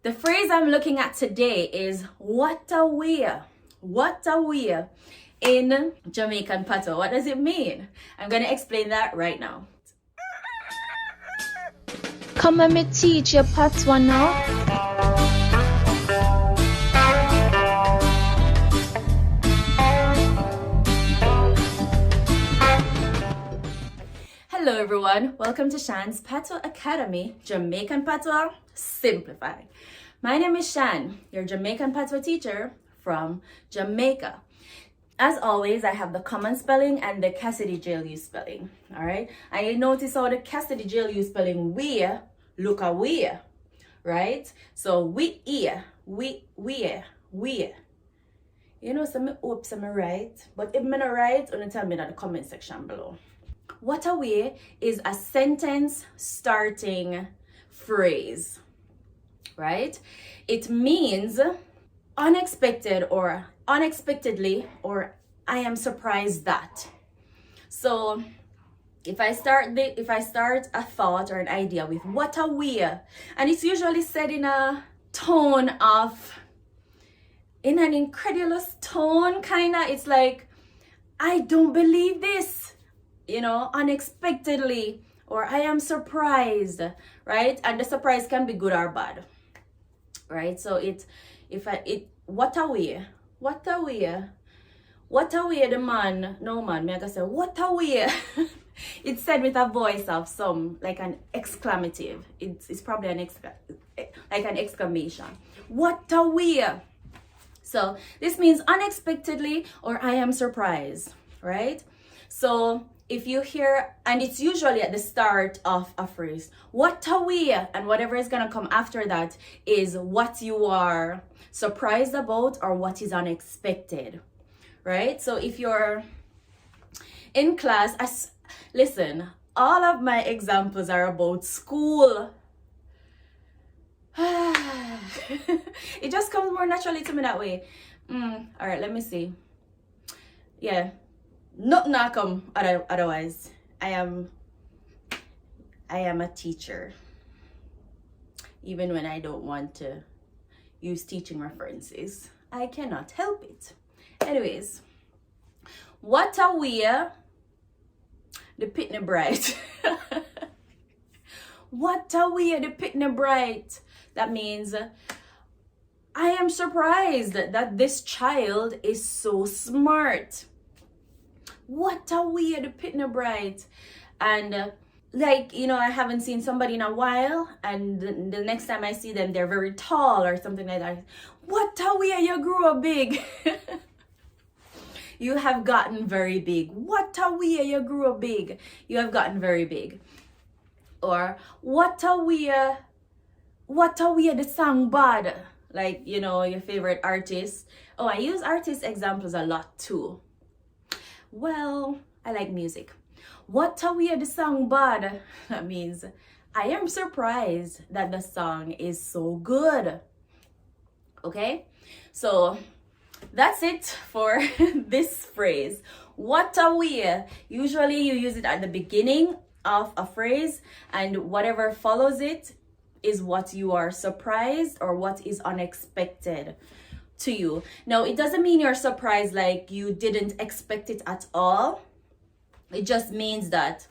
The phrase I'm looking at today is what a way. What a way in Jamaican Patois. What does it mean? I'm going to explain that right now. Come and me teach you Patois now. Hello everyone, welcome to Shan's Patois Academy, Jamaican Patois Simplified. My name is Shan, your Jamaican Patois teacher from Jamaica. As always, I have the common spelling and the Cassidy JLU spelling, all right? And you notice how the Cassidy JLU spelling, we, look a we, right? So we, we. You know, some hope some right, but if I'm not right, only tell me in the comment section below. What a way is a sentence starting phrase, right? It means unexpected or unexpectedly, or I am surprised that. So if I start a thought or an idea with what a way, and it's usually said in a tone of, in an incredulous tone, kinda, it's like, I don't believe this, you know, unexpectedly, or I am surprised, right? And the surprise can be good or bad, right? So what a way, the man, no man, me I gotta say, what a way. It's said with a voice of some, like an exclamative. It's probably like an exclamation. What a way. So this means unexpectedly, or I am surprised, right? So if you hear, and it's usually at the start of a phrase, what a way, and whatever is gonna come after that is what you are surprised about or what is unexpected, right? So if you're in class, listen, all of my examples are about school. It just comes more naturally to me that way. All right, let me see. Yeah. Nothing not come otherwise. I am a teacher, even when I don't want to use teaching references. I cannot help it. Anyways, what a way the pitney bright. What a way the pitney bright. That means I am surprised that this child is so smart. What a way the pitney bright. And like, you know, I haven't seen somebody in a while, and the next time I see them, they're very tall or something like that. What a way you grew up big. You have gotten very big. What a way you grew up big. You have gotten very big. Or what a way the song bad. Like, you know, your favorite artist. Oh, I use artist examples a lot too. Well, I like music. What a way the song bad. That means I am surprised that the song is so good. Okay? So that's it for this phrase. What a way. Usually you use it at the beginning of a phrase, and whatever follows it is what you are surprised or what is unexpected to you. Now, it doesn't mean you're surprised like you didn't expect it at all. It just means that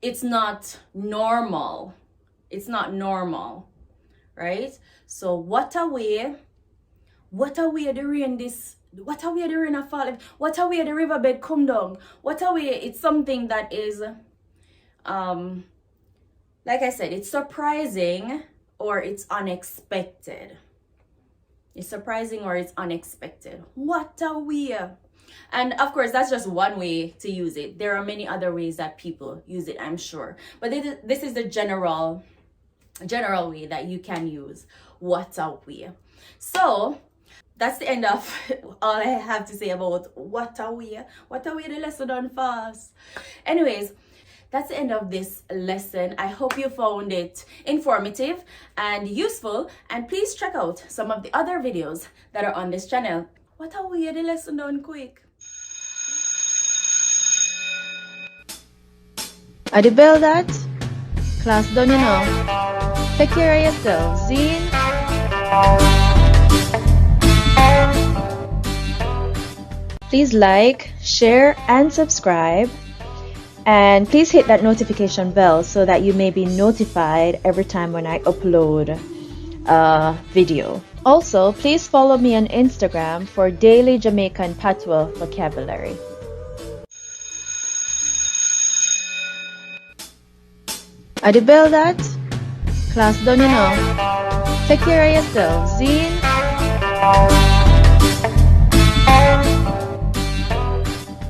it's not normal. It's not normal, right? So what a way the rain this, what a way the rain a fall, what a way the riverbed come down, what a way, it's something that is like I said, it's surprising or it's unexpected. It's surprising or it's unexpected. What a way. And of course, that's just one way to use it. There are many other ways that people use it, I'm sure. But this is the general way that you can use what a way. So that's the end of all I have to say about what a way. What a way the lesson done fast. Anyways, that's the end of this lesson. I hope you found it informative and useful, and please check out some of the other videos that are on this channel. What a way the lesson done quick. Are the bell that? Class done, you know. Take care of yourself, Zine. Please like, share, and subscribe. And please hit that notification bell so that you may be notified every time when I upload a video. Also, please follow me on Instagram for daily Jamaican Patois vocabulary. Are the bell that? Class done, you know. Take care of yourself. Zine.